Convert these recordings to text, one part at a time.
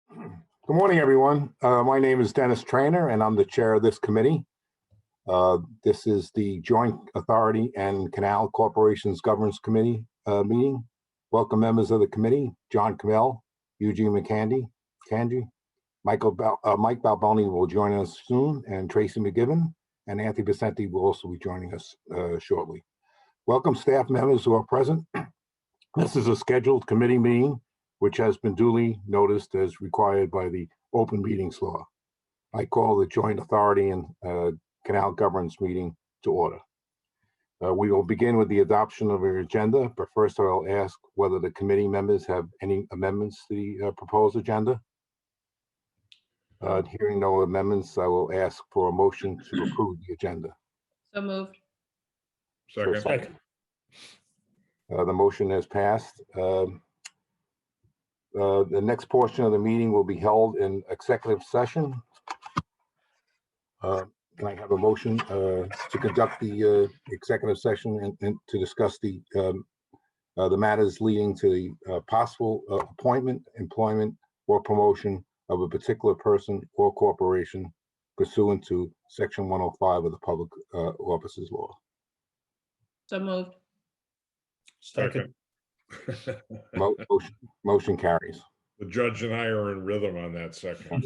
Good morning, everyone. My name is Dennis Trainer, and I'm the chair of this committee. This is the Joint Authority and Canal Corporations Governance Committee meeting. Welcome, members of the committee: John Kamel, Eugene Kanji, Mike Balboni will join us soon, and Tracy McGibbon and Anthony Vicente will also be joining us shortly. Welcome, staff members who are present. This is a scheduled committee meeting, which has been duly noticed as required by the Open Meetings Law. I call the Joint Authority and Canal Governance meeting to order. We will begin with the adoption of our agenda, but first I'll ask whether the committee members have any amendments to the proposed agenda. Hearing no amendments, I will ask for a motion to approve the agenda. So moved. Second. The motion has passed. The next portion of the meeting will be held in executive session. Can I have a motion to conduct the executive session and to discuss the matters leading to the possible appointment, employment, or promotion of a particular person or corporation pursuant to Section 105 of the Public Offices Law? So moved. Second. Motion carries. The judge and I are in rhythm on that second.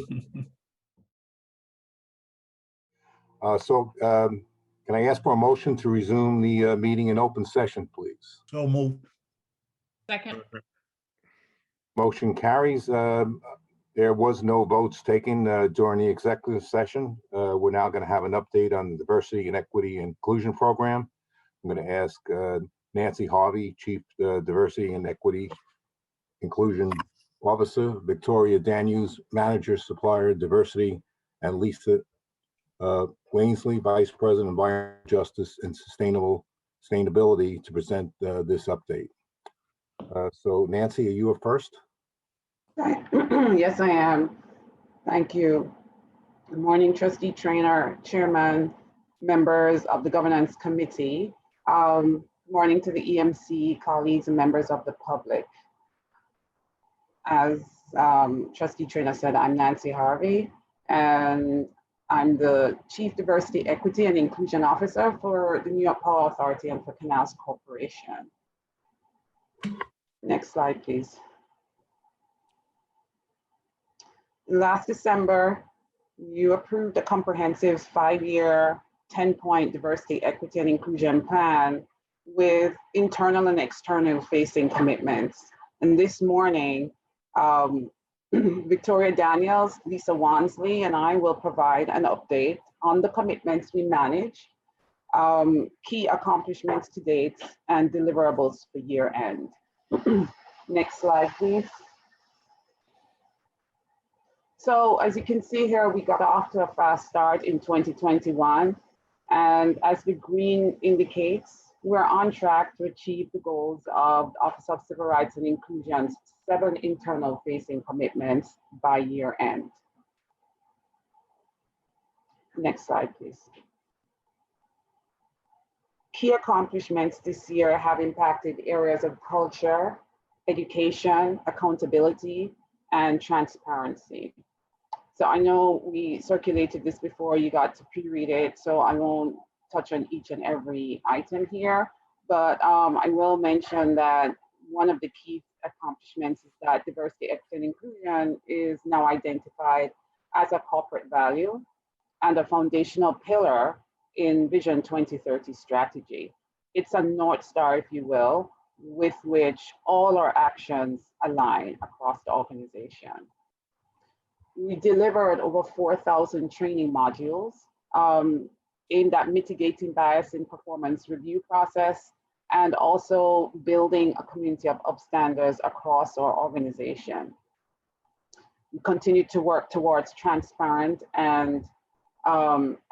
Can I ask for a motion to resume the meeting in open session, please? So moved. Second. Motion carries. There was no votes taken during the executive session. We're now going to have an update on the Diversity and Equity and Inclusion Program. I'm going to ask Nancy Harvey, Chief Diversity and Equity Inclusion Officer, Victoria Daniels, Manager, Supplier, Diversity, and Lisa Wainsley, Vice President, Environmental Justice and Sustainability, to present this update. So Nancy, are you up first? Yes, I am. Thank you. Good morning, Trustee Trainer, Chairman, members of the Governance Committee. Good morning to the EMC colleagues and members of the public. As Trustee Trainer said, I'm Nancy Harvey, and I'm the Chief Diversity, Equity, and Inclusion Officer for the New York Power Authority and for Canals Corporation. Next slide, please. Last December, you approved a comprehensive 5-year, 10-point diversity, equity, and inclusion plan with internal and external facing commitments. And this morning, Victoria Daniels, Lisa Wansley, and I will provide an update on the commitments we manage, key accomplishments to date, and deliverables for year end. Next slide, please. So as you can see here, we got off to a fast start in 2021. And as the green indicates, we're on track to achieve the goals of the Office of Civil Rights and Inclusion's 7 internal facing commitments by year end. Next slide, please. Key accomplishments this year have impacted areas of culture, education, accountability, and transparency. So I know we circulated this before, you got to pre-read it, so I won't touch on each and every item here, but I will mention that one of the key accomplishments is that diversity, equity, and inclusion is now identified as a corporate value and a foundational pillar in Vision 2030 strategy. It's a North Star, if you will, with which all our actions align across the organization. We delivered over 4,000 training modules aimed at mitigating bias in performance review process and also building a community of upstanders across our organization. We continue to work towards transparent and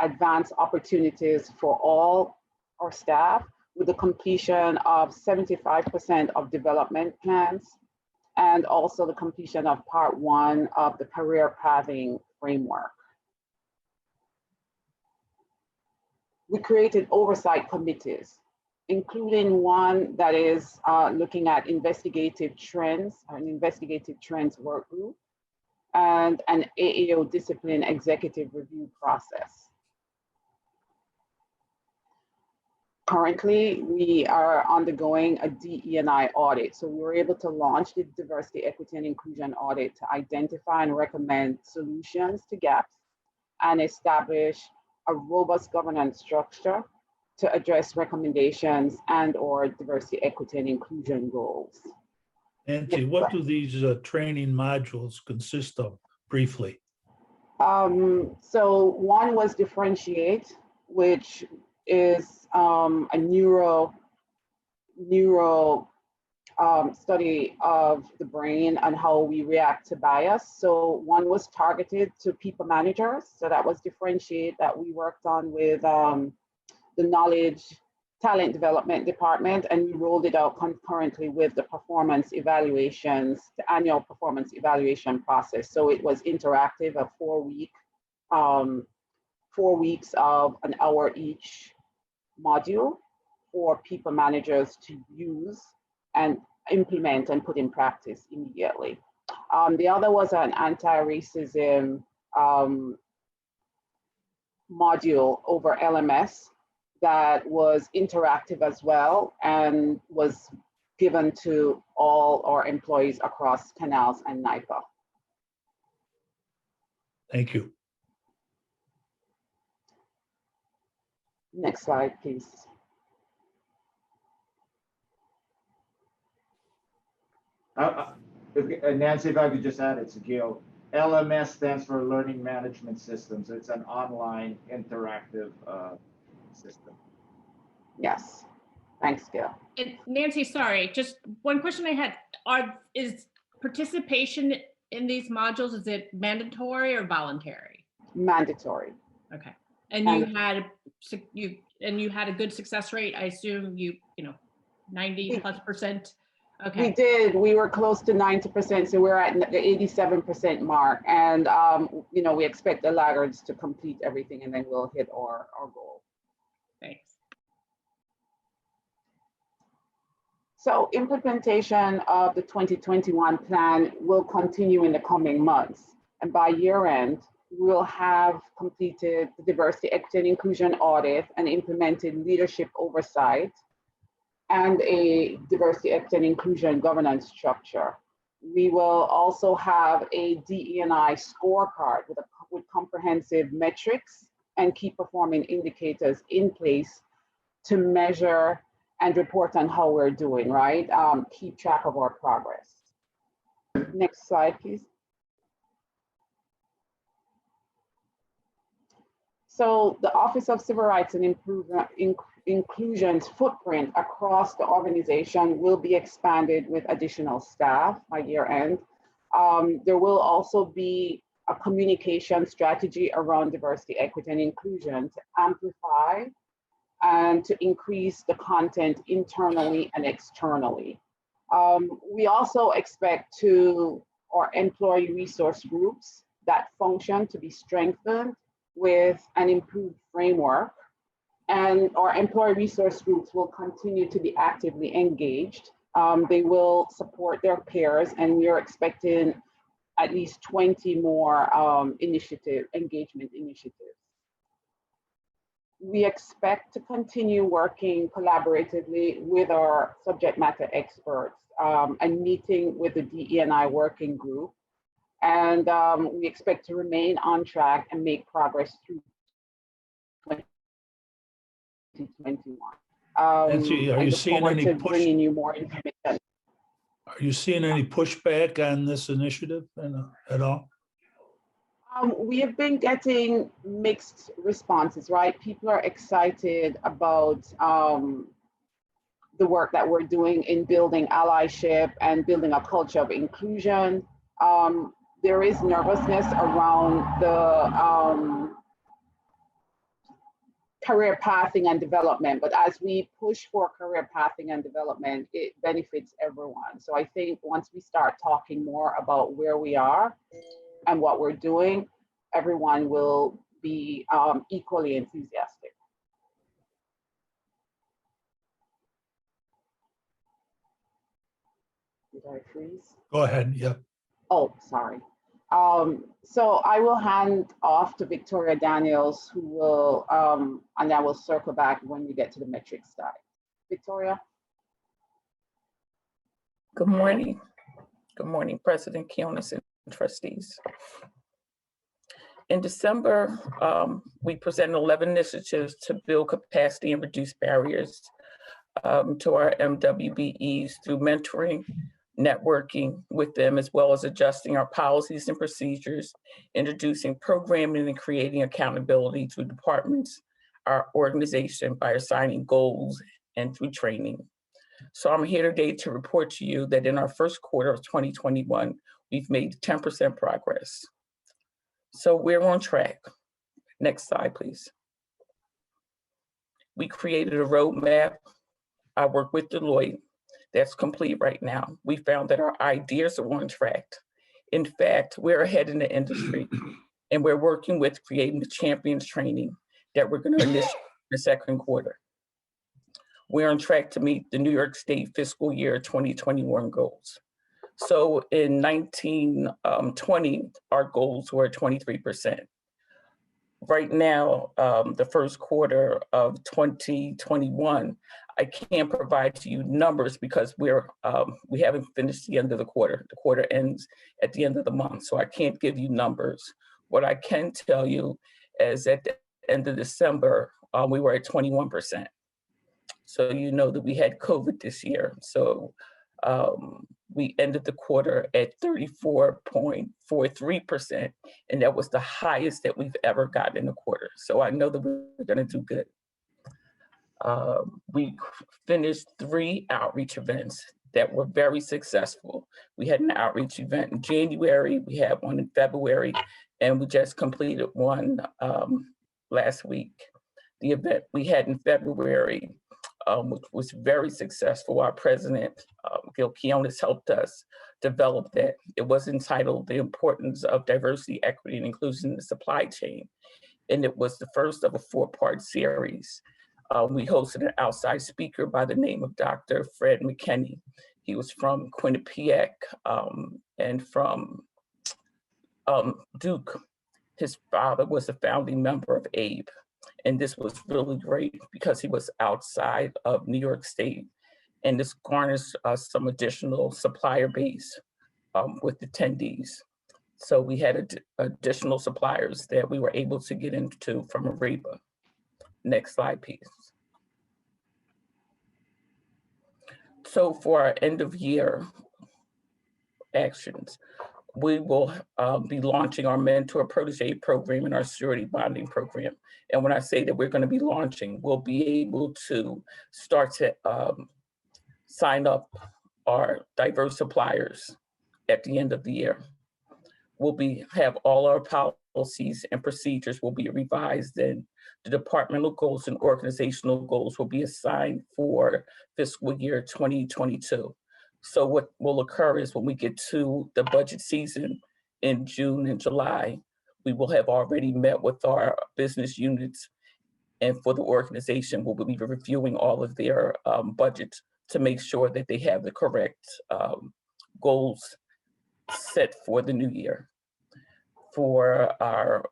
advanced opportunities for all our staff with the completion of 75% of development plans and also the completion of part 1 of the career pathing framework. We created oversight committees, including one that is looking at investigative trends, an investigative trends work group, and an AAO discipline executive review process. Currently, we are undergoing a DE&I audit. So we were able to launch the diversity, equity, and inclusion audit to identify and recommend solutions to gaps and establish a robust governance structure to address recommendations and/or diversity, equity, and inclusion goals. Nancy, what do these training modules consist of briefly? So one was differentiate, which is a neuro study of the brain and how we react to bias. So one was targeted to people managers. So that was differentiate that we worked on with the knowledge talent development department, and we rolled it out concurrently with the performance evaluations, the annual performance evaluation process. So it was interactive, a 4 weeks of an hour each module for people managers to use and implement and put in practice immediately. The other was an anti-racism module over LMS that was interactive as well and was given to all our employees across Canals and NIPA. Thank you. Next slide, please. Nancy, if I could just add, it's Gil. LMS stands for Learning Management System. So it's an online interactive system. Yes, thanks, Gil. And Nancy, sorry, just one question I had. Is participation in these modules, is it mandatory or voluntary? Mandatory. Okay. And you had a good success rate. I assume you know, 90+%. Okay. We did. We were close to 90%, so we're at the 87% mark. And you know, we expect the laggards to complete everything, and then we'll hit our goal. Thanks. So implementation of the 2021 plan will continue in the coming months. And by year end, we'll have completed the diversity, equity, and inclusion audit and implemented leadership oversight and a diversity, equity, and inclusion governance structure. We will also have a DE&I scorecard with comprehensive metrics and key performing indicators in place to measure and report on how we're doing, right? Keep track of our progress. Next slide, please. So the Office of Civil Rights and Inclusion's footprint across the organization will be expanded with additional staff by year end. There will also be a communication strategy around diversity, equity, and inclusion to amplify and to increase the content internally and externally. We also expect our employee resource groups that function to be strengthened with an improved framework, and our employee resource groups will continue to be actively engaged. They will support their peers, and we are expecting at least 20 more engagement initiatives. We expect to continue working collaboratively with our subject matter experts and meeting with the DE&I working group. And we expect to remain on track and make progress through 2021. Nancy, are you seeing any bringing you more information? Are you seeing any pushback on this initiative at all? We have been getting mixed responses, right? People are excited about the work that we're doing in building allyship and building a culture of inclusion. There is nervousness around the career pathing and development, but as we push for career pathing and development, it benefits everyone. So I think once we start talking more about where we are and what we're doing, everyone will be equally enthusiastic. Did I freeze? Go ahead, yeah. Oh, sorry. So I will hand off to Victoria Daniels, who will, and I will circle back when we get to the metrics side. Victoria? Good morning. Good morning, President Kionis and trustees. In December, we presented 11 initiatives to build capacity and reduce barriers to our MWBEs through mentoring, networking with them, as well as adjusting our policies and procedures, introducing programming and creating accountability to departments, our organization by assigning goals and through training. So I'm here today to report to you that in our first quarter of 2021, we've made 10% progress. So we're on track. Next slide, please. We created a roadmap. I work with Deloitte. That's complete right now. We found that our ideas are on track. In fact, we're ahead in the industry, and we're working with creating the champions training that we're going to initiate in the second quarter. We're on track to meet the New York State fiscal year 2021 goals. So in 1920, our goals were 23%. Right now, the first quarter of 2021, I can't provide to you numbers because we haven't finished the end of the quarter. The quarter ends at the end of the month, so I can't give you numbers. What I can tell you is at the end of December, we were at 21%. So you know that we had COVID this year. So we ended the quarter at 34.43%, and that was the highest that we've ever gotten in a quarter. So I know that we're gonna do good. We finished 3 outreach events that were very successful. We had an outreach event in January, we had one in February, and we just completed one last week. The event we had in February, which was very successful. Our president, Gil Quiones, helped us develop that. It was entitled The Importance of Diversity, Equity, and Inclusion in the Supply Chain. And it was the first of a 4-part series. We hosted an outside speaker by the name of Dr. Fred McKinney. He was from Quinnipiac and from Duke. His father was a founding member of ABE. And this was really great because he was outside of New York State. And this garners some additional supplier base with attendees. So we had additional suppliers that we were able to get into from Ariba. Next slide, please. So for our end of year actions, we will be launching our mentor protege program and our surety bonding program. And when I say that we're going to be launching, we'll be able to start to sign up our diverse suppliers at the end of the year. We'll have all our policies and procedures will be revised, and the departmental goals and organizational goals will be assigned for fiscal year 2022. So what will occur is when we get to the budget season in June and July, we will have already met with our business units, and for the organization, we'll be reviewing all of their budgets to make sure that they have the correct goals set for the new year. For our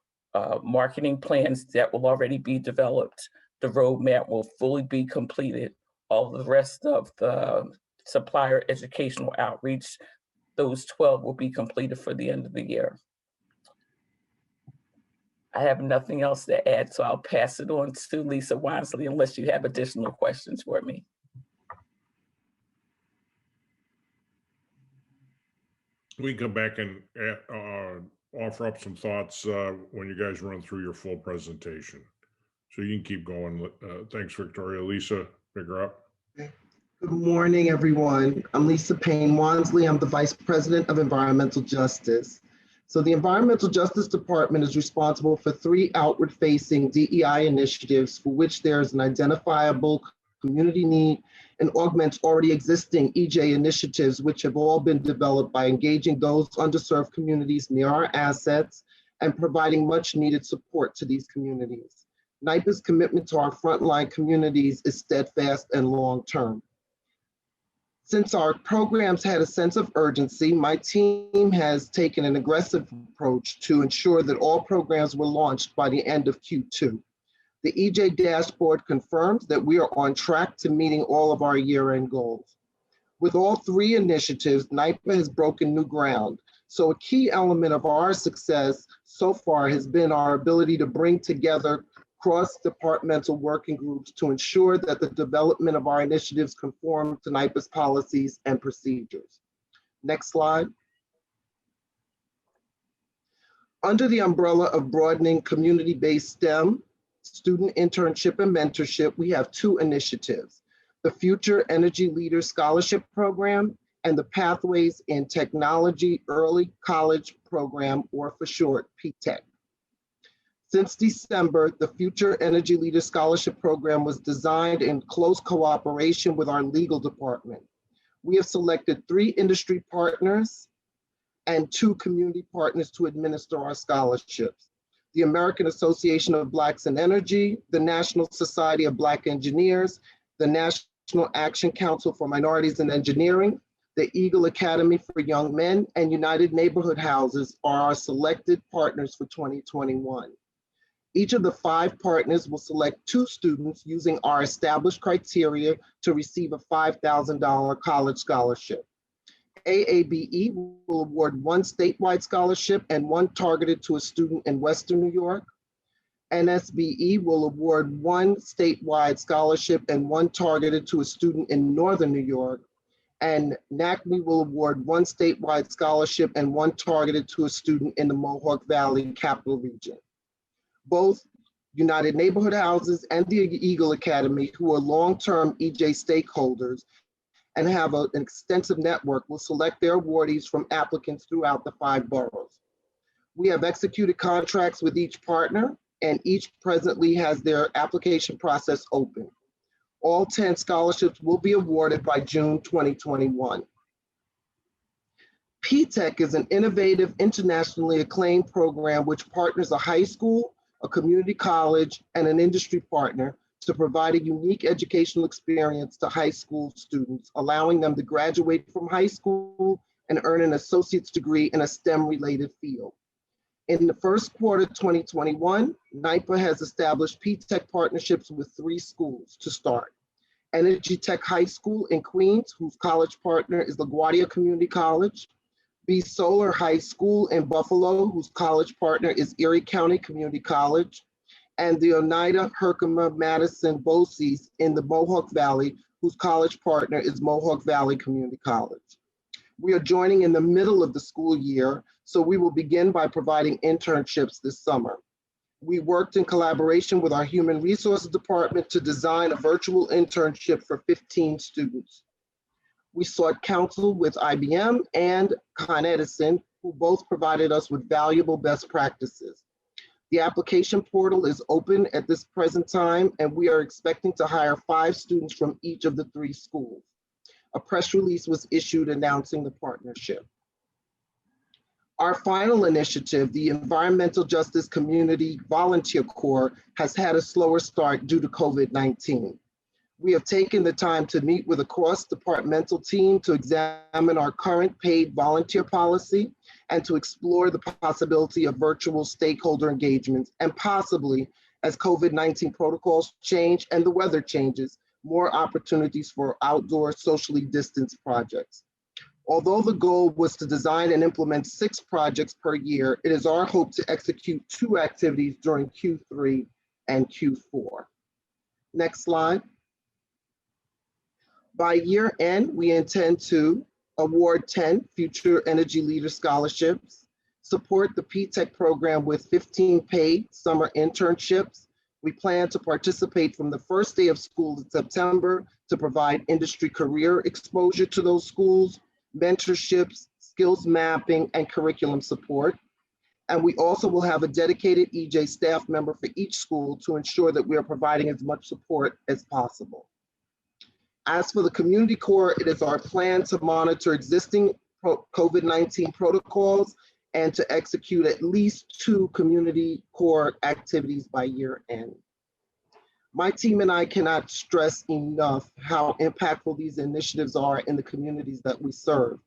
marketing plans that will already be developed, the roadmap will fully be completed. All the rest of the supplier educational outreach, those 12 will be completed for the end of the year. I have nothing else to add, so I'll pass it on to Lisa Wansley unless you have additional questions for me. We can come back and offer up some thoughts when you guys run through your full presentation. So you can keep going. Thanks, Victoria. Lisa, pick her up. Good morning, everyone. I'm Lisa Payne Wansley. I'm the Vice President of Environmental Justice. So the Environmental Justice Department is responsible for 3 outward-facing DEI initiatives for which there is an identifiable community need and augments already existing EJ initiatives, which have all been developed by engaging those underserved communities near our assets and providing much needed support to these communities. NYPA's commitment to our frontline communities is steadfast and long-term. Since our programs had a sense of urgency, my team has taken an aggressive approach to ensure that all programs were launched by the end of Q2. The EJ dashboard confirms that we are on track to meeting all of our year-end goals. With all three initiatives, NYPA has broken new ground. So a key element of our success so far has been our ability to bring together cross-departmental working groups to ensure that the development of our initiatives conform to NYPA's policies and procedures. Next slide. Under the umbrella of broadening community-based STEM, student internship and mentorship, we have two initiatives: the Future Energy Leaders Scholarship Program and the Pathways in Technology Early College Program, or for short, PTEC. Since December, the Future Energy Leaders Scholarship Program was designed in close cooperation with our legal department. We have selected 3 industry partners and 2 community partners to administer our scholarships: the American Association of Blacks in Energy, the National Society of Black Engineers, the National Action Council for Minorities in Engineering, the Eagle Academy for Young Men, and United Neighborhood Houses are our selected partners for 2021. Each of the 5 partners will select 2 students using our established criteria to receive a $5,000 college scholarship. AABE will award 1 statewide scholarship and 1 targeted to a student in Western New York. NSBE will award 1 statewide scholarship and 1 targeted to a student in Northern New York. And NACME will award 1 statewide scholarship and 1 targeted to a student in the Mohawk Valley Capital Region. Both United Neighborhood Houses and the Eagle Academy, who are long-term EJ stakeholders and have an extensive network, will select their awardees from applicants throughout the 5 boroughs. We have executed contracts with each partner, and each presently has their application process open. All 10 scholarships will be awarded by June 2021. PTEC is an innovative, internationally acclaimed program which partners a high school, a community college, and an industry partner to provide a unique educational experience to high school students, allowing them to graduate from high school and earn an associate's degree in a STEM-related field. In the first quarter 2021, NYPA has established PTEC partnerships with 3 schools to start: Energy Tech High School in Queens, whose college partner is LaGuardia Community College; B Solar High School in Buffalo, whose college partner is Erie County Community College; and the Oneida Herkimer Madison BOCES in the Mohawk Valley, whose college partner is Mohawk Valley Community College. We are joining in the middle of the school year, so we will begin by providing internships this summer. We worked in collaboration with our Human Resources Department to design a virtual internship for 15 students. We sought counsel with IBM and Con Edison, who both provided us with valuable best practices. The application portal is open at this present time, and we are expecting to hire 5 students from each of the 3 schools. A press release was issued announcing the partnership. Our final initiative, the Environmental Justice Community Volunteer Corps, has had a slower start due to COVID-19. We have taken the time to meet with a cross-departmental team to examine our current paid volunteer policy and to explore the possibility of virtual stakeholder engagements, and possibly, as COVID-19 protocols change and the weather changes, more opportunities for outdoor socially distanced projects. Although the goal was to design and implement 6 projects per year, it is our hope to execute 2 activities during Q3 and Q4. Next slide. By year end, we intend to award 10 Future Energy Leader Scholarships, support the PTEC program with 15 paid summer internships. We plan to participate from the first day of school in September to provide industry career exposure to those schools, mentorships, skills mapping, and curriculum support. And we also will have a dedicated EJ staff member for each school to ensure that we are providing as much support as possible. As for the community core, it is our plan to monitor existing COVID-19 protocols and to execute at least 2 community core activities by year end. My team and I cannot stress enough how impactful these initiatives are in the communities that we serve.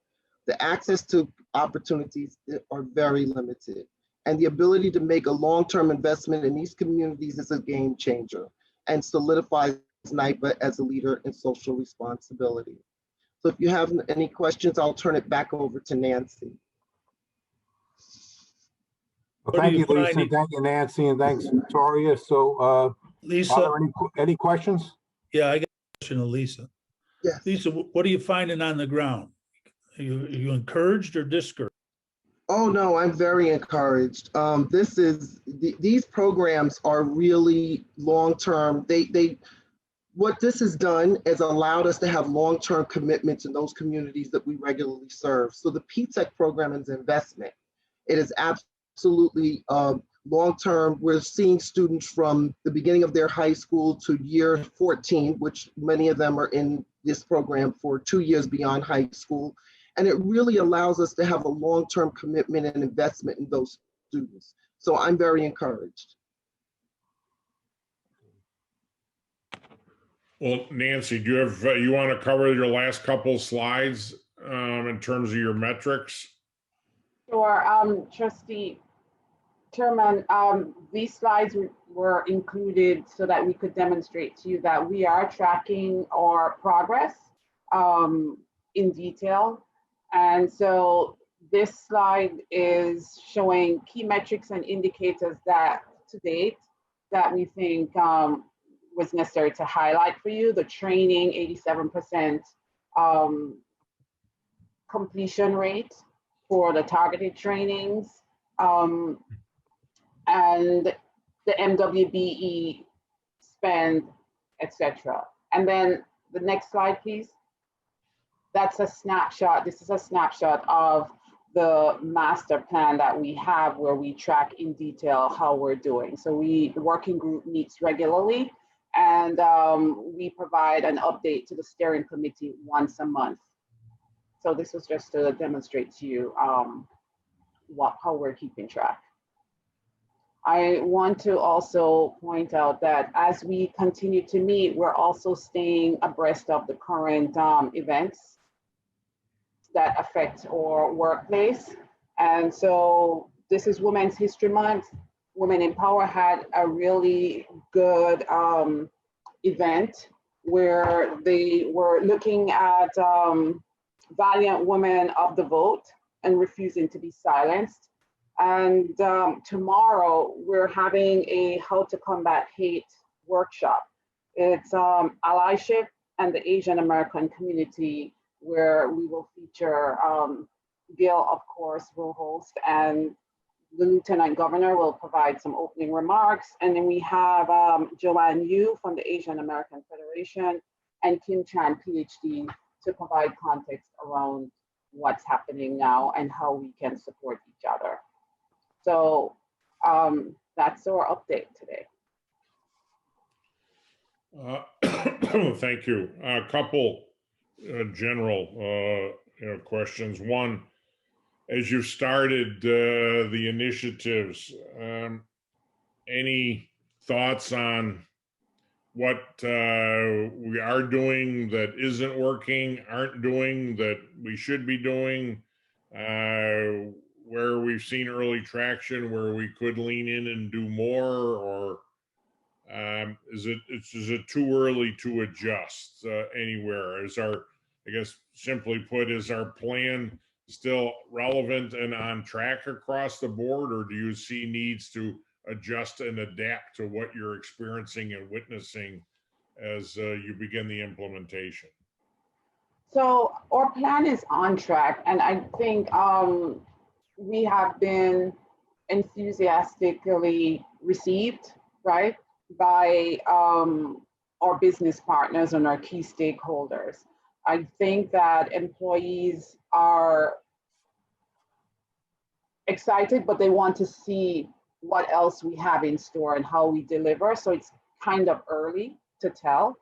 The access to opportunities are very limited, and the ability to make a long-term investment in these communities is a game changer and solidifies NYPA as a leader in social responsibility. So if you have any questions, I'll turn it back over to Nancy. Well, What do thank you you, Lisa. find- Thank you, Nancy, and thanks, Victoria. So, are Lisa, there any questions? yeah, I got a question to Lisa. Yes. Lisa, what are you finding on the ground? Are you encouraged or discouraged? Oh no, I'm very encouraged. These programs are really long-term. What this has done is allowed us to have long-term commitments in those communities that we regularly serve. So the PTEC program is investment. It is absolutely long-term. We're seeing students from the beginning of their high school to year 14, which many of them are in this program for 2 years beyond high school. And it really allows us to have a long-term commitment and investment in those students. So I'm very encouraged. Well, Nancy, do you have, you want to cover your last couple slides in terms of your metrics? Sure, Trustee Chairman, these slides were included so that we could demonstrate to you that we are tracking our progress in detail. And so this slide is showing key metrics and indicators that to date that we think was necessary to highlight for you. The training, 87% completion rate for the targeted trainings, and the MWBE spend, etc. And then the next slide, please. That's a snapshot. This is a snapshot of the master plan that we have where we track in detail how we're doing. So the working group meets regularly, and we provide an update to the steering committee once a month. So this was just to demonstrate to you how we're keeping track. I want to also point out that as we continue to meet, we're also staying abreast of the current events that affect our workplace. And so this is Women's History Month. Women in Power had a really good event where they were looking at valiant women of the vote and refusing to be silenced. And tomorrow we're having a How to Combat Hate workshop. It's allyship and the Asian American community, where we will feature Gail, of course, will host, and the Lieutenant Governor will provide some opening remarks. And then we have Joanne Yu from the Asian American Federation and Kim Chan, PhD, to provide context around what's happening now and how we can support each other. So that's our update today. Thank you. A couple general questions. One, as you started the initiatives, any thoughts on what we are doing that isn't working, aren't doing that we should be doing, where we've seen early traction, where we could lean in and do more, or is it too early to adjust anywhere? I guess simply put, is our plan still relevant and on track across the board, or do you see needs to adjust and adapt to what you're experiencing and witnessing as you begin the implementation? So our plan is on track, and I think we have been enthusiastically received, right, by our business partners and our key stakeholders. I think that employees are excited, but they want to see what else we have in store and how we deliver. So it's kind of early to tell.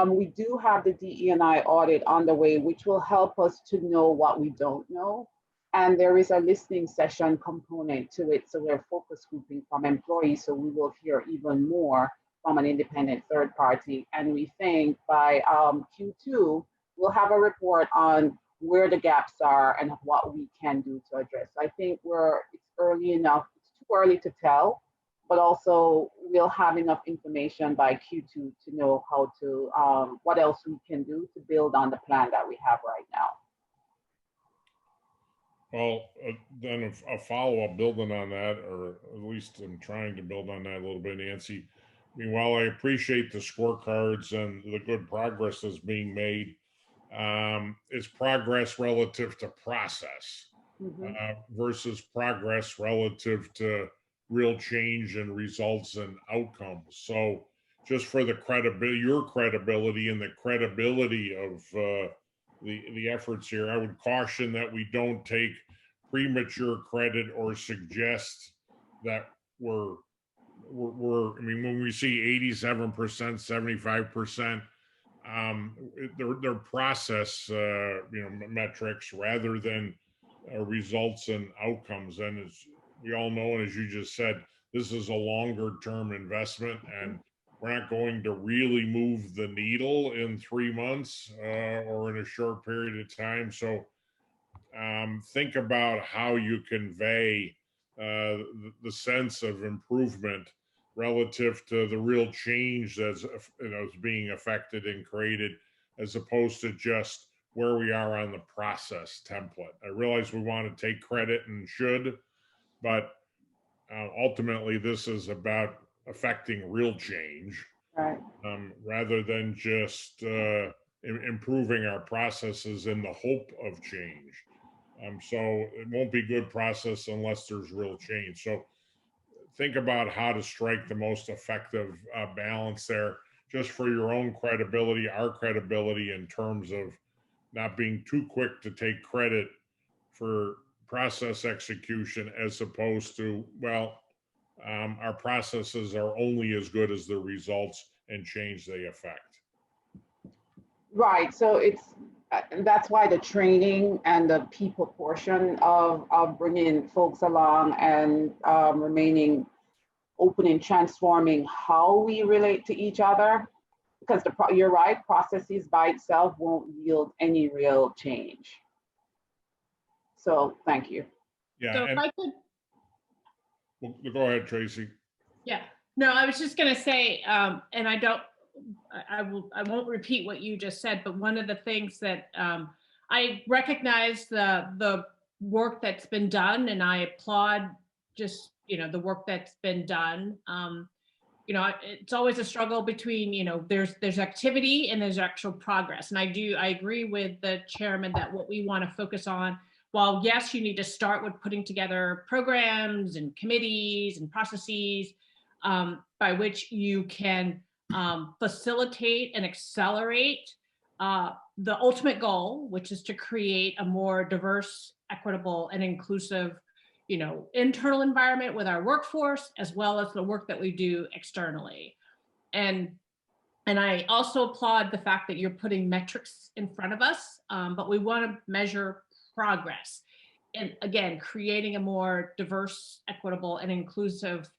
We do have the DE&I audit on the way, which will help us to know what we don't know. And there is a listening session component to it. So we're focus grouping from employees, so we will hear even more from an independent third party. And we think by Q2, we'll have a report on where the gaps are and what we can do to address. So I think it's early enough, it's too early to tell, but also we'll have enough information by Q2 to know how to, what else we can do to build on the plan that we have right now. Well, then a follow-up building on that, or at least I'm trying to build on that a little bit, Nancy. I mean, while I appreciate the scorecards and the good progress that's being made, it's progress relative to process versus progress relative to real change and results and outcomes. So just for the credibility, your credibility and the credibility of the efforts here, I would caution that we don't take premature credit or suggest that we're I mean, when we see 87%, 75%, they're process, metrics rather than results and outcomes. And as we all know, and as you just said, this is a longer term investment, and we're not going to really move the needle in 3 months or in a short period of time. So think about how you convey the sense of improvement relative to the real change that's is being affected and created, as opposed to just where we are on the process template. I realize we want to take credit and should, but ultimately this is about affecting real change, right? Rather than just improving our processes in the hope of change. So it won't be good process unless there's real change. So think about how to strike the most effective balance there, just for your own credibility, our credibility, in terms of not being too quick to take credit for process execution, as opposed to, well, our processes are only as good as the results and change they affect. Right. So that's why the training and the people portion of bringing folks along and remaining open and transforming how we relate to each other, because you're right, processes by itself won't yield any real change. So thank you. Yeah. So if I could. Well, go ahead, Tracy. Yeah. No, I was just going to say, and I won't repeat what you just said, but one of the things that I recognize the work that's been done, and I applaud just, the work that's been done. It's always a struggle between, there's activity and there's actual progress. And I agree with the chairman that what we want to focus on, while yes, you need to start with putting together programs and committees and processes by which you can facilitate and accelerate the ultimate goal, which is to create a more diverse, equitable, and inclusive, internal environment with our workforce, as well as the work that we do externally. And I also applaud the fact that you're putting metrics in front of us, but we want to measure progress. And again, creating a more diverse, equitable, and inclusive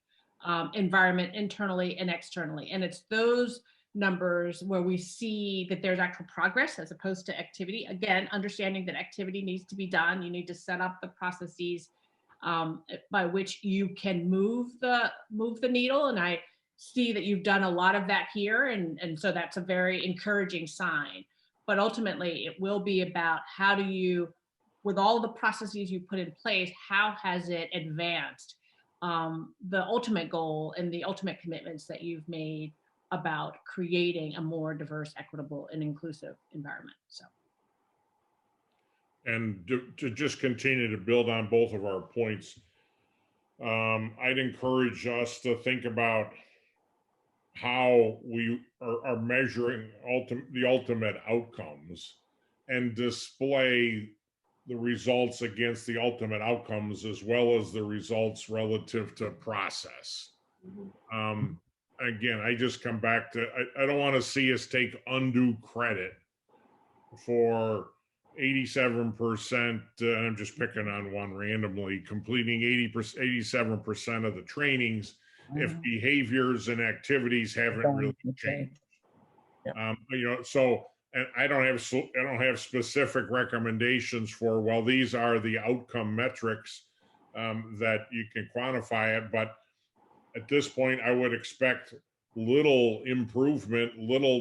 environment internally and externally. And it's those numbers where we see that there's actual progress as opposed to activity. Again, understanding that activity needs to be done. You need to set up the processes by which you can move the needle. And I see that you've done a lot of that here. And so that's a very encouraging sign. But ultimately, it will be about how do you, with all the processes you put in place, how has it advanced the ultimate goal and the ultimate commitments that you've made about creating a more diverse, equitable, and inclusive environment. So. And to just continue to build on both of our points, I'd encourage us to think about how we are measuring the ultimate outcomes and display the results against the ultimate outcomes, as well as the results relative to process. Again, I just come back to, I don't want to see us take undue credit for 87%, and I'm just picking on one randomly, completing 87% of the trainings if behaviors and activities haven't really changed. So, and I don't have specific recommendations for, well, these are the outcome metrics that you can quantify it, but at this point, I would expect little improvement,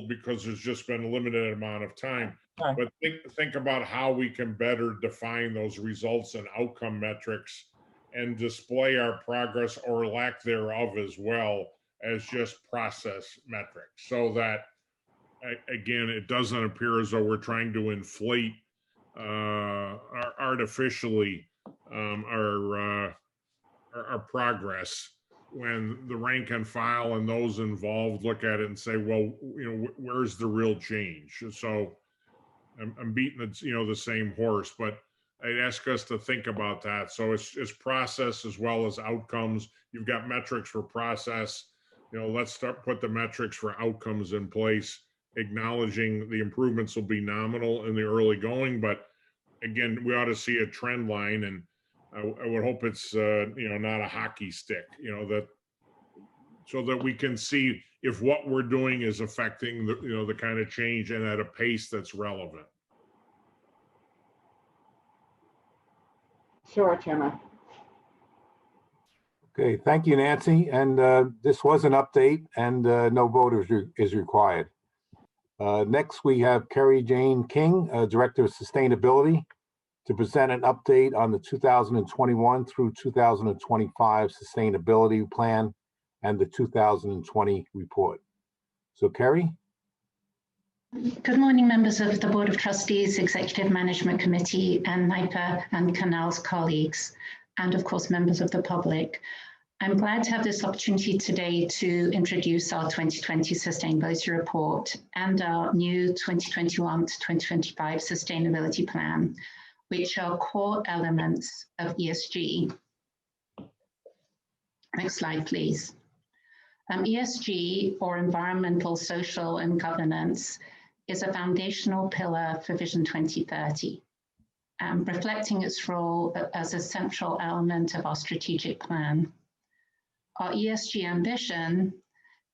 because there's just been a limited amount of time. Right. But think about how we can better define those results and outcome metrics and display our progress or lack thereof, as well as just process metrics, so that, again, it doesn't appear as though we're trying to inflate artificially our progress, when the rank and file and those involved look at it and say, well, where's the real change? So I'm beating the same horse, but I'd ask us to think about that. So it's process as well as outcomes. You've got metrics for process. Let's put the metrics for outcomes in place, acknowledging the improvements will be nominal in the early going, but again, we ought to see a trend line, and I would hope it's not a hockey stick, so that we can see if what we're doing is affecting the kind of change and at a pace that's relevant. Sure, Chairman. Okay, thank you, Nancy. And this was an update, and no vote is required. Next, we have Carrie Jane King, Director of Sustainability, to present an update on the 2021 through 2025 Sustainability Plan and the 2020 report. So, Carrie? Good morning, members of the Board of Trustees, Executive Management Committee, and NIPA and Canal's colleagues, and of course, members of the public. I'm glad to have this opportunity today to introduce our 2020 Sustainability Report and our new 2021 to 2025 Sustainability Plan, which are core elements of ESG. Next slide, please. ESG, or environmental, social, and governance, is a foundational pillar for Vision 2030, reflecting its role as a central element of our strategic plan. Our ESG ambition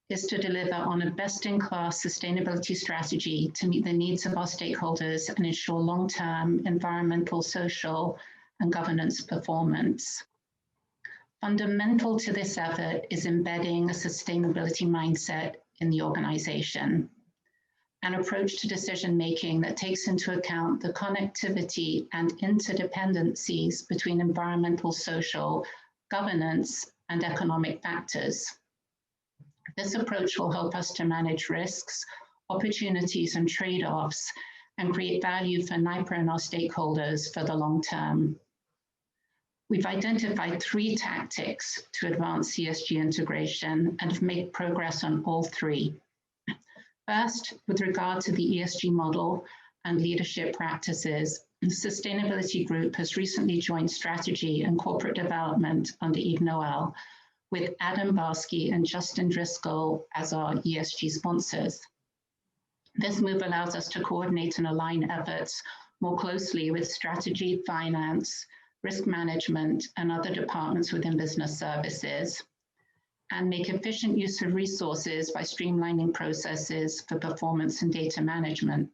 is to deliver on a best-in-class sustainability strategy to meet the needs of our stakeholders and ensure long-term environmental, social, and governance performance. Fundamental to this effort is embedding a sustainability mindset in the organization, an approach to decision-making that takes into account the connectivity and interdependencies between environmental, social, governance, and economic factors. This approach will help us to manage risks, opportunities, and trade-offs, and create value for NIPA and our stakeholders for the long term. We've identified 3 tactics to advance ESG integration and have made progress on all 3. First, with regard to the ESG model and leadership practices, the Sustainability Group has recently joined Strategy and Corporate Development under Eve Noel, with Adam Barsky and Justin Driscoll as our ESG sponsors. This move allows us to coordinate and align efforts more closely with strategy, finance, risk management, and other departments within business services, and make efficient use of resources by streamlining processes for performance and data management.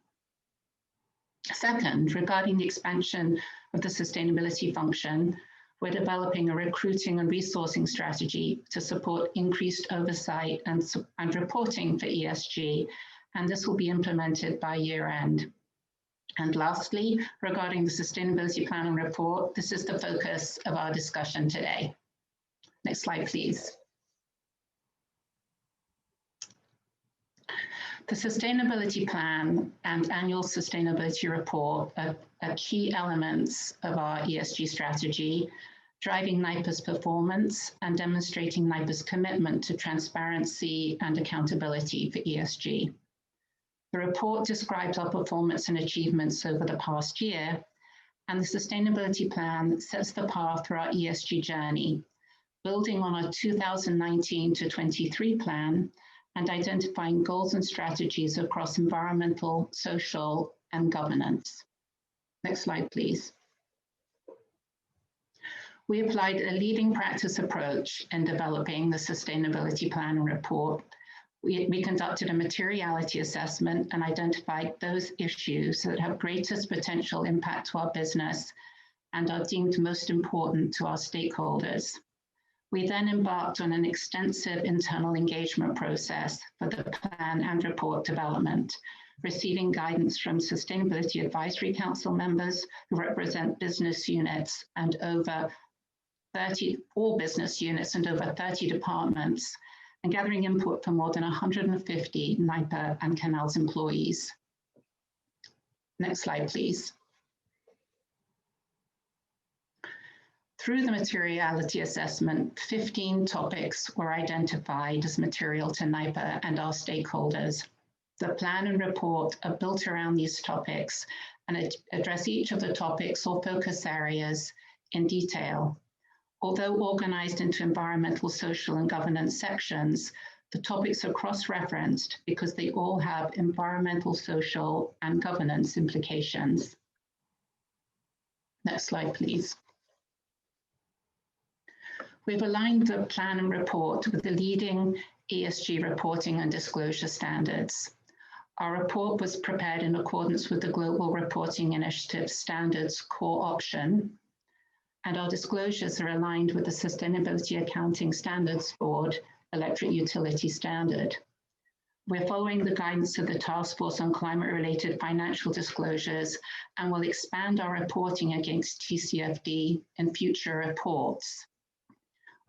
Second, regarding the expansion of the sustainability function, we're developing a recruiting and resourcing strategy to support increased oversight and reporting for ESG, and this will be implemented by year end. And lastly, regarding the sustainability plan and report, this is the focus of our discussion today. Next slide, please. The sustainability plan and annual sustainability report are key elements of our ESG strategy, driving NIPA's performance and demonstrating NIPA's commitment to transparency and accountability for ESG. The report describes our performance and achievements over the past year, and the sustainability plan sets the path for our ESG journey, building on our 2019 to 23 plan and identifying goals and strategies across environmental, social, and governance. Next slide, please. We applied a leading practice approach in developing the sustainability plan and report. We conducted a materiality assessment and identified those issues that have greatest potential impact to our business and are deemed most important to our stakeholders. We then embarked on an extensive internal engagement process for the plan and report development, receiving guidance from Sustainability Advisory Council members who represent business units and all business units and over 30 departments, and gathering input from more than 150 NIPA and Canals employees. Next slide, please. Through the materiality assessment, 15 topics were identified as material to NIPA and our stakeholders. The plan and report are built around these topics and address each of the topics or focus areas in detail. Although organized into environmental, social, and governance sections, the topics are cross-referenced because they all have environmental, social, and governance implications. Next slide, please. We've aligned the plan and report with the leading ESG reporting and disclosure standards. Our report was prepared in accordance with the Global Reporting Initiative Standards Core Option, and our disclosures are aligned with the Sustainability Accounting Standards Board Electric Utility Standard. We're following the guidance of the Task Force on Climate-Related Financial Disclosures and will expand our reporting against TCFD in future reports.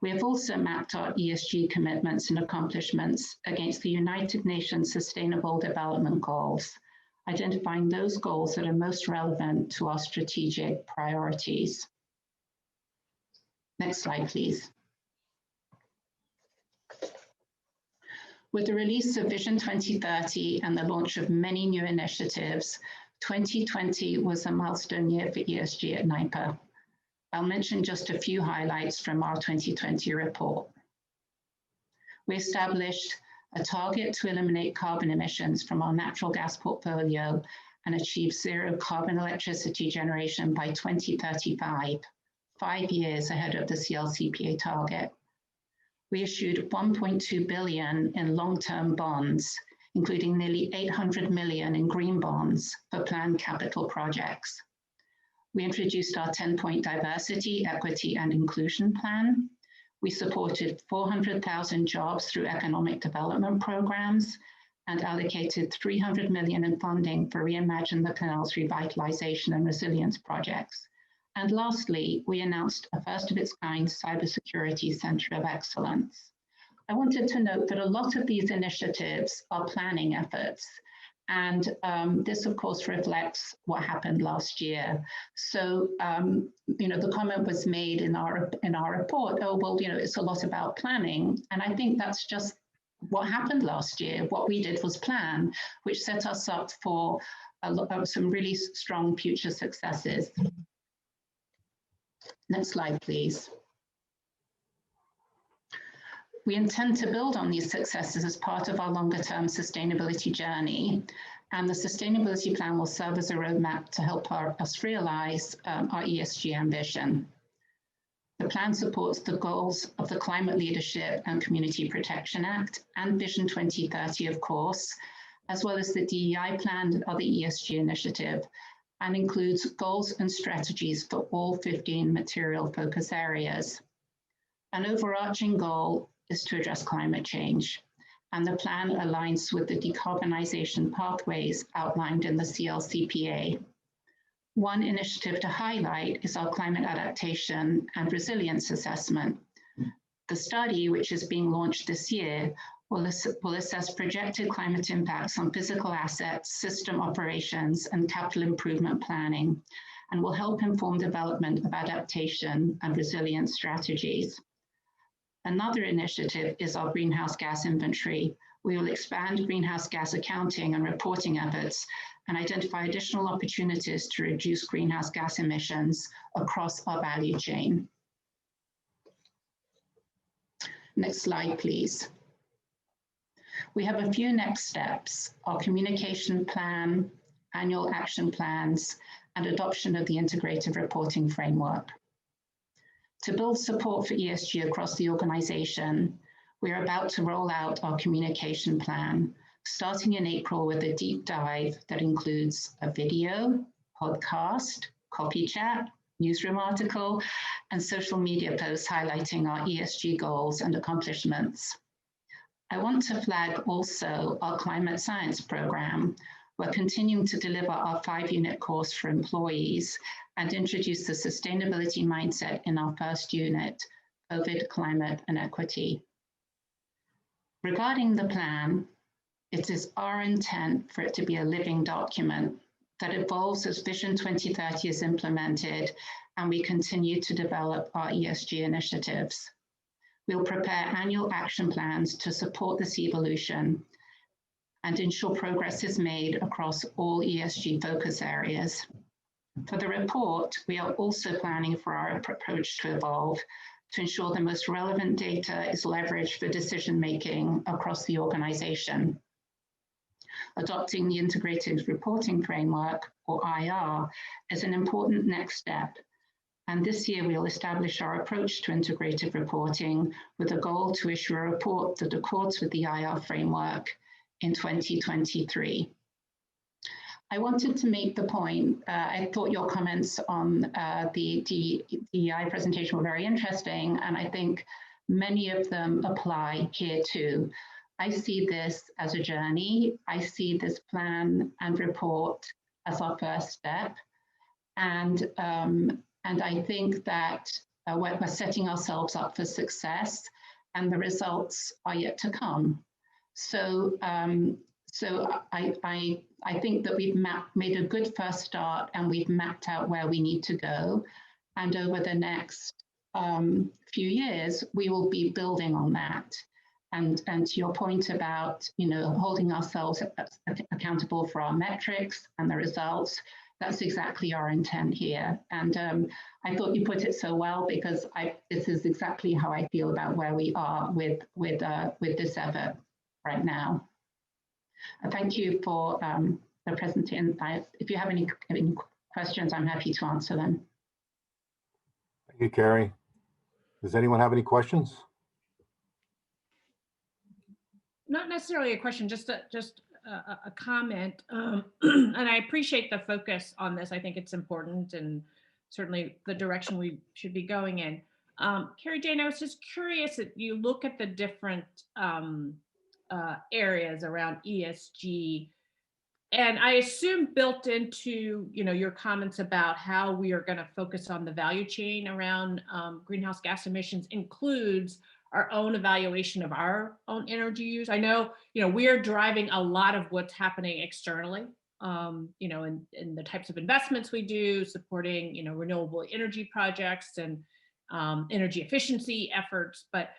We have also mapped our ESG commitments and accomplishments against the United Nations Sustainable Development Goals, identifying those goals that are most relevant to our strategic priorities. Next slide, please. With the release of Vision 2030 and the launch of many new initiatives, 2020 was a milestone year for ESG at NIPA. I'll mention just a few highlights from our 2020 report. We established a target to eliminate carbon emissions from our natural gas portfolio and achieve zero carbon electricity generation by 2035, 5 years ahead of the CLCPA target. We issued 1.2 billion in long-term bonds, including nearly 800 million in green bonds for planned capital projects. We introduced our 10-point diversity, equity, and inclusion plan. We supported 400,000 jobs through economic development programs and allocated 300 million in funding for Reimagine the Canals revitalization and resilience projects. And lastly, we announced a first of its kind cybersecurity center of excellence. I wanted to note that a lot of these initiatives are planning efforts. And this, of course, reflects what happened last year. So, the comment was made in our report, oh, well, it's a lot about planning. And I think that's just what happened last year. What we did was plan, which set us up for some really strong future successes. Next slide, please. We intend to build on these successes as part of our longer-term sustainability journey, and the sustainability plan will serve as a roadmap to help us realize our ESG ambition. The plan supports the goals of the Climate Leadership and Community Protection Act and Vision 2030, of course, as well as the DEI plan and other ESG initiative, and includes goals and strategies for all 15 material focus areas. An overarching goal is to address climate change, and the plan aligns with the decarbonization pathways outlined in the CLCPA. One initiative to highlight is our climate adaptation and resilience assessment. The study, which is being launched this year, will assess projected climate impacts on physical assets, system operations, and capital improvement planning, and will help inform development of adaptation and resilience strategies. Another initiative is our greenhouse gas inventory. We will expand greenhouse gas accounting and reporting efforts and identify additional opportunities to reduce greenhouse gas emissions across our value chain. Next slide, please. We have a few next steps: our communication plan, annual action plans, and adoption of the integrated reporting framework. To build support for ESG across the organization, we're about to roll out our communication plan, starting in April with a deep dive that includes a video, podcast, copy chat, newsroom article, and social media posts highlighting our ESG goals and accomplishments. I want to flag also our climate science program. We're continuing to deliver our 5-unit course for employees and introduce the sustainability mindset in our first unit, COVID, climate, and equity. Regarding the plan, it is our intent for it to be a living document that evolves as Vision 2030 is implemented and we continue to develop our ESG initiatives. We'll prepare annual action plans to support this evolution and ensure progress is made across all ESG focus areas. For the report, we are also planning for our approach to evolve to ensure the most relevant data is leveraged for decision-making across the organization. Adopting the Integrated Reporting Framework, or IR, is an important next step. And this year we'll establish our approach to integrated reporting with a goal to issue a report that accords with the IR framework in 2023. I wanted to make the point, I thought your comments on the DEI presentation were very interesting, and I think many of them apply here too. I see this as a journey. I see this plan and report as our first step. And I think that we're setting ourselves up for success, and the results are yet to come. So, I think that we've made a good first start, and we've mapped out where we need to go. And over the next few years, we will be building on that. And to your point about, holding ourselves accountable for our metrics and the results, that's exactly our intent here. And I thought you put it so well, because this is exactly how I feel about where we are with this effort right now. Thank you for the presentation. If you have any questions, I'm happy to answer them. Thank you, Carrie. Does anyone have any questions? Not necessarily a question, just a comment. And I appreciate the focus on this. I think it's important and certainly the direction we should be going in. Carrie Jane, I was just curious that you look at the different areas around ESG, and I assume built into your comments about how we are going to focus on the value chain around greenhouse gas emissions includes our own evaluation of our own energy use. I know, we are driving a lot of what's happening externally, in the types of investments we do, supporting, renewable energy projects and energy efficiency efforts. But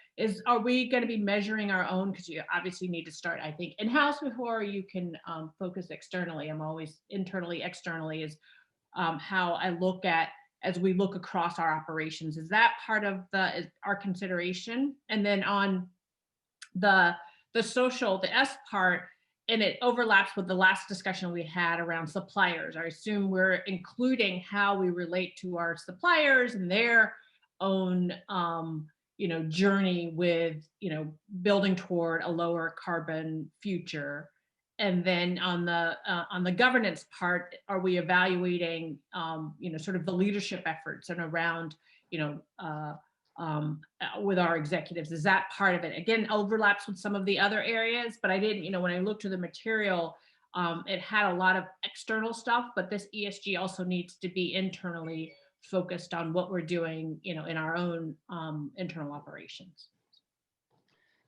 are we going to be measuring our own? Because you obviously need to start, I think, in-house before you can focus externally. I'm always internally, externally is how I look at, as we look across our operations. Is that part of our consideration? And then on the social, the S part, and it overlaps with the last discussion we had around suppliers. I assume we're including how we relate to our suppliers and their own journey with building toward a lower carbon future. And then on the governance part, are we evaluating sort of the leadership efforts and around with our executives? Is that part of it? Again, overlaps with some of the other areas, but I didn't, when I looked at the material, it had a lot of external stuff, but this ESG also needs to be internally focused on what we're doing, in our own internal operations.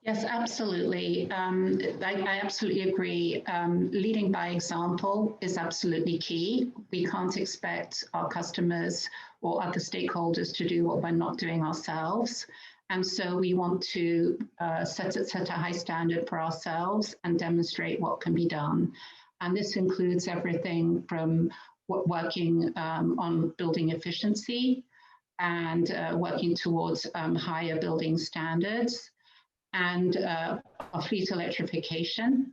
Yes, absolutely. I absolutely agree. Leading by example is absolutely key. We can't expect our customers or other stakeholders to do what we're not doing ourselves. And so we want to set a high standard for ourselves and demonstrate what can be done. And this includes everything from working on building efficiency and working towards higher building standards, and fleet electrification,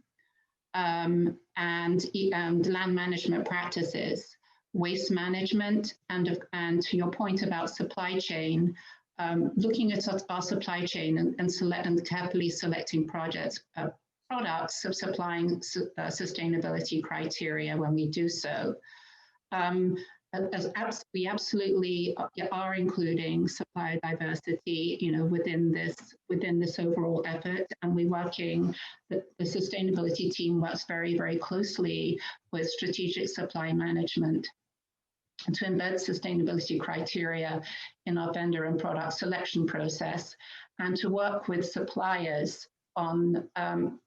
and land management practices, waste management, and to your point about supply chain, looking at our supply chain and carefully selecting products of supplying sustainability criteria when we do so. We absolutely are including supplier diversity, within this overall effort, and the sustainability team works very, very closely with strategic supply management to embed sustainability criteria in our vendor and product selection process, and to work with suppliers on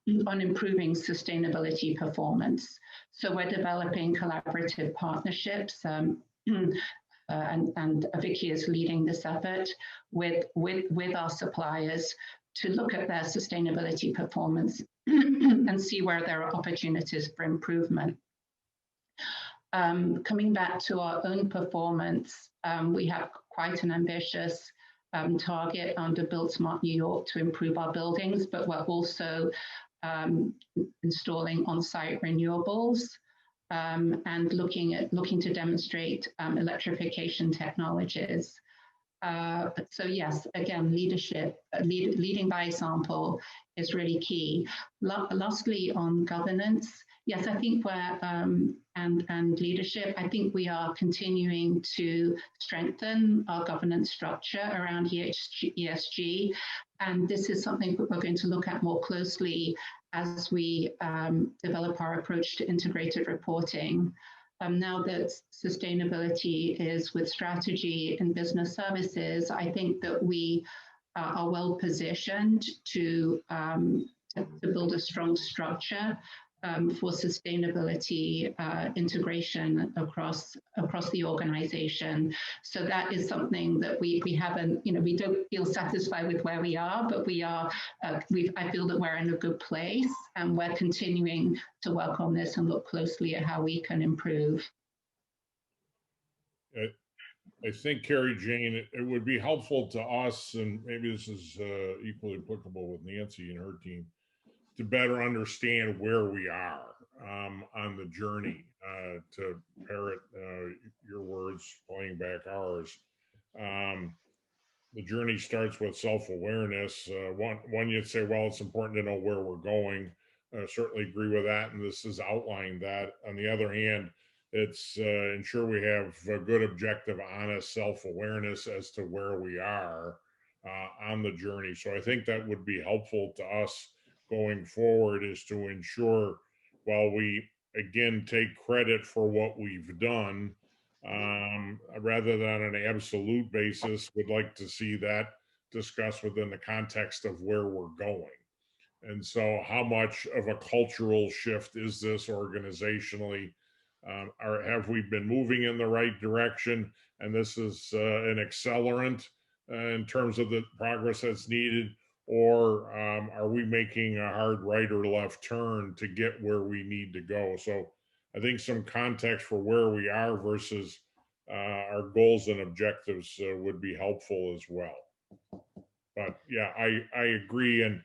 improving sustainability performance. So we're developing collaborative partnerships, and Vicky is leading this effort with our suppliers to look at their sustainability performance and see where there are opportunities for improvement. Coming back to our own performance, we have quite an ambitious target under Build Smart New York to improve our buildings, but we're also installing on-site renewables and looking to demonstrate electrification technologies. So yes, again, leading by example is really key. Lastly, on governance, yes, I think and leadership, I think we are continuing to strengthen our governance structure around ESG. And this is something that we're going to look at more closely as we develop our approach to integrated reporting. Now that sustainability is with strategy and business services, I think that we are well positioned to build a strong structure for sustainability integration across the organization. So that is something that we haven't, we don't feel satisfied with where we are, but I feel that we're in a good place, and we're continuing to work on this and look closely at how we can improve. I think, Carrie Jane, it would be helpful to us, and maybe this is equally applicable with Nancy and her team, to better understand where we are on the journey, to parrot your words, playing back ours. The journey starts with self-awareness. One, you'd say, well, it's important to know where we're going. I certainly agree with that, and this is outlining that. On the other hand, it's ensure we have a good, objective, honest self-awareness as to where we are on the journey. So I think that would be helpful to us going forward, is to ensure, while we again take credit for what we've done, rather than on an absolute basis, would like to see that discussed within the context of where we're going. And so how much of a cultural shift is this organizationally? Have we been moving in the right direction? And this is an accelerant in terms of the progress that's needed? Or are we making a hard right or left turn to get where we need to go? So I think some context for where we are versus our goals and objectives would be helpful as well. But yeah, I agree. And,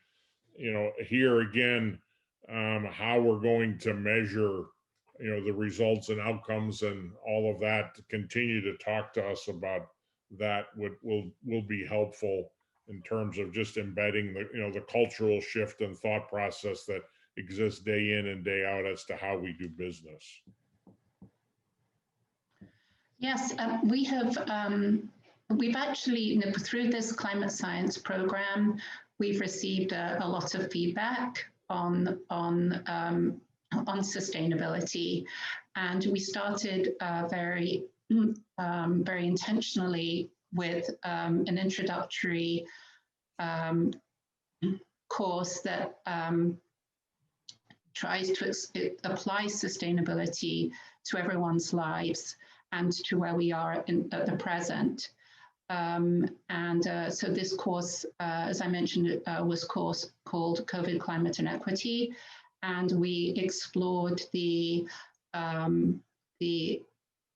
here again, how we're going to measure, the results and outcomes and all of that, to continue to talk to us about that will be helpful in terms of just embedding the cultural shift and thought process that exists day in and day out as to how we do business. Yes, we've actually, through this climate science program, we've received a lot of feedback on sustainability, and we started very intentionally with an introductory course that tries to apply sustainability to everyone's lives and to where we are at the present. So this course, as I mentioned, was course called COVID Climate and Equity, and we explored the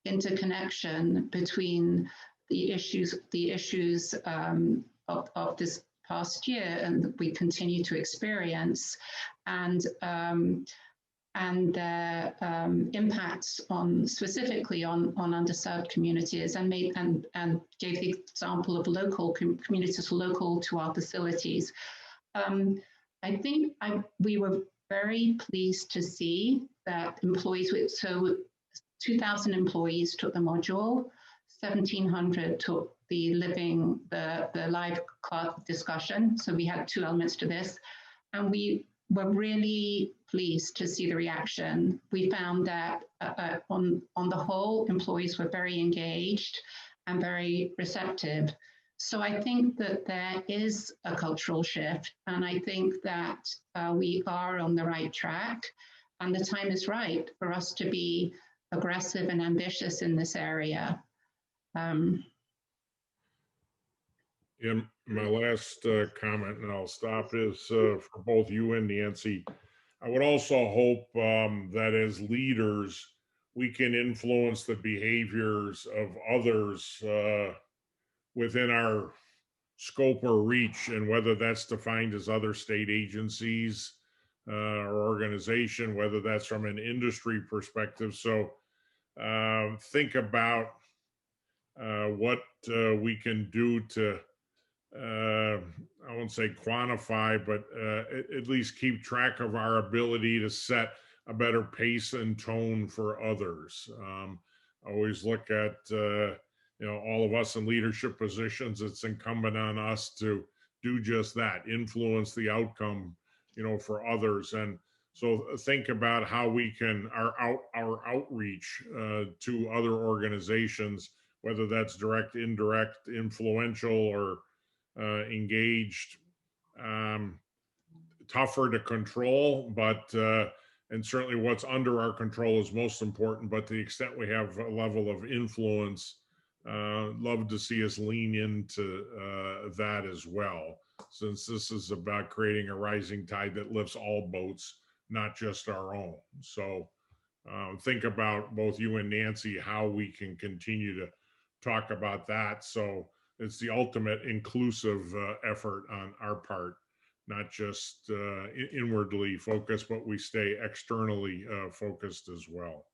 interconnection between the issues of this past year and that we continue to experience, and and their impacts on specifically on underserved communities, and gave the example of local communities local to our facilities. I think we were very pleased to see that employees, so 2,000 employees took the module, 1,700 took the live discussion. So we had two elements to this, and we were really pleased to see the reaction. We found that on the whole, employees were very engaged and very receptive. So I think that there is a cultural shift, and I think that we are on the right track, and the time is right for us to be aggressive and ambitious in this area. Yeah, my last comment, and I'll stop, is for both you and Nancy. I would also hope that as leaders, we can influence the behaviors of others within our scope or reach, and whether that's defined as other state agencies or organization, whether that's from an industry perspective. So think about what we can do to, I won't say quantify, but at least keep track of our ability to set a better pace and tone for others. Always look at, all of us in leadership positions, it's incumbent on us to do just that, influence the outcome, for others. And so think about how we can, our outreach to other organizations, whether that's direct, indirect, influential, or engaged, tougher to control, but and certainly what's under our control is most important. But to the extent we have a level of influence, love to see us lean into that as well, since this is about creating a rising tide that lifts all boats, not just our own. So think about, both you and Nancy, how we can continue to talk about that. So it's the ultimate inclusive effort on our part, not just inwardly focused, but we stay externally focused as well.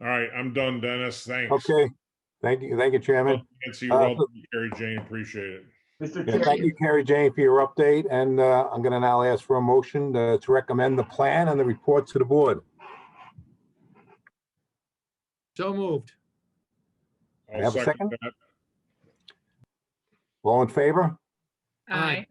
All right, I'm done, Dennis. Thanks. Okay, thank you, Chairman. Nancy, well done, Carrie Jane, appreciate it. Mr. Yeah, Chair, thank you, Carrie Jane, for your update, and I'm going to now ask for a motion to recommend the plan and the report to the board. So moved. I'll Have a second? that. All in favor? Aye.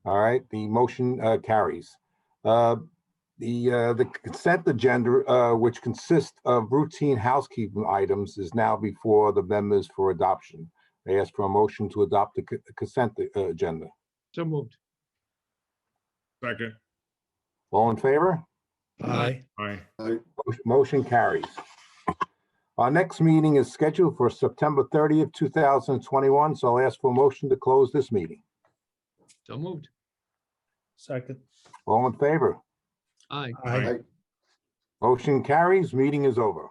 All right, the motion carries. The consent agenda, which consists of routine housekeeping items, is now before the members for adoption. I ask for a motion to adopt the consent agenda. So moved. Second. All in favor? Aye. Aye. Motion carries. Our next meeting is scheduled for September 30th, 2021, so I'll ask for a motion to close this meeting. So moved. Second. All in favor? Aye. Aye. Motion carries. Meeting is over.